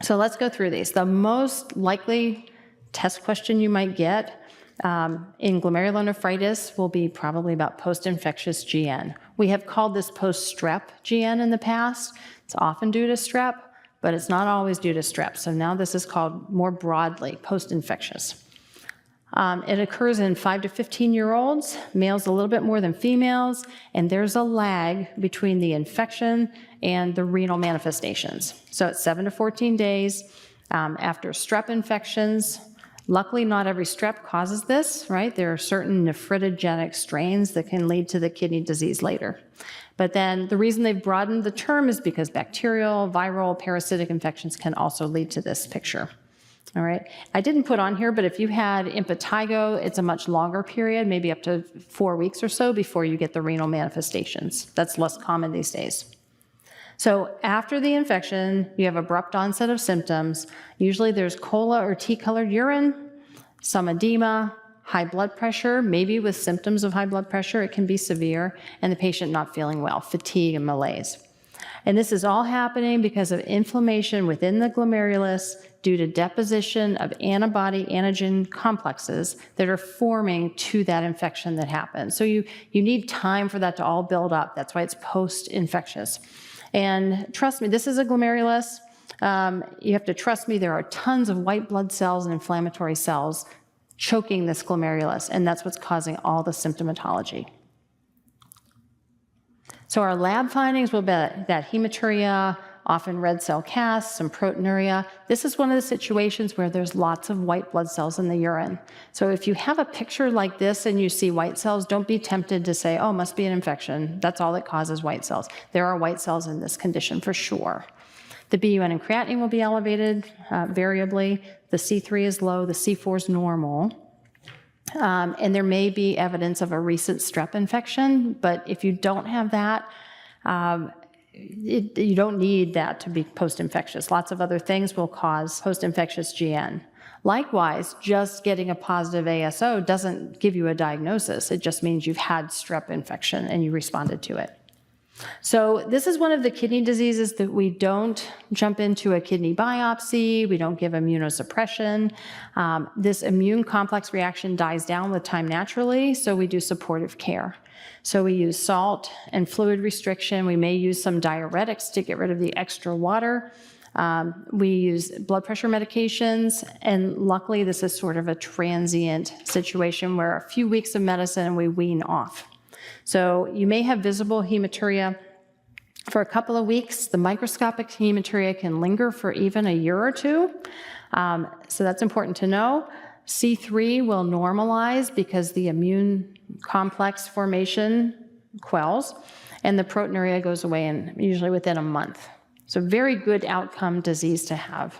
So let's go through these. The most likely test question you might get in glomerulonephritis will be probably about post-infectious GN. We have called this post-strep GN in the past. It's often due to strep, but it's not always due to strep. So now this is called more broadly post-infectious. It occurs in 5 to 15-year-olds, males a little bit more than females, and there's a lag between the infection and the renal manifestations. So it's 7 to 14 days after strep infections. Luckily, not every strep causes this, right? There are certain nephritogenic strains that can lead to the kidney disease later. But then the reason they've broadened the term is because bacterial, viral, parasitic infections can also lead to this picture. All right, I didn't put on here, but if you had impetigo, it's a much longer period, maybe up to 4 weeks or so before you get the renal manifestations. That's less common these days. So after the infection, you have abrupt onset of symptoms. Usually there's cola or tea-colored urine, some edema, high blood pressure, maybe with symptoms of high blood pressure, it can be severe, and the patient not feeling well, fatigue and malaise. And this is all happening because of inflammation within the glomerulus due to deposition of antibody-antigen complexes that are forming to that infection that happened. So you need time for that to all build up. That's why it's post-infectious. And trust me, this is a glomerulus. You have to trust me, there are tons of white blood cells and inflammatory cells choking this glomerulus, and that's what's causing all the symptomatology. So our lab findings will be that hematuria, often red cell casts, some proteinuria. This is one of the situations where there's lots of white blood cells in the urine. So if you have a picture like this and you see white cells, don't be tempted to say, oh, must be an infection. That's all that causes white cells. There are white cells in this condition for sure. The BUN and creatinine will be elevated variably. The C3 is low, the C4 is normal. And there may be evidence of a recent strep infection, but if you don't have that, you don't need that to be post-infectious. Lots of other things will cause post-infectious GN. Likewise, just getting a positive ASO doesn't give you a diagnosis. It just means you've had strep infection and you responded to it. So this is one of the kidney diseases that we don't jump into a kidney biopsy, we don't give immunosuppression. This immune complex reaction dies down with time naturally, so we do supportive care. So we use salt and fluid restriction. We may use some diuretics to get rid of the extra water. We use blood pressure medications, and luckily this is sort of a transient situation where a few weeks of medicine and we wean off. So you may have visible hematuria for a couple of weeks. The microscopic hematuria can linger for even a year or two. So that's important to know. C3 will normalize because the immune complex formation quells, and the proteinuria goes away usually within a month. So very good outcome disease to have.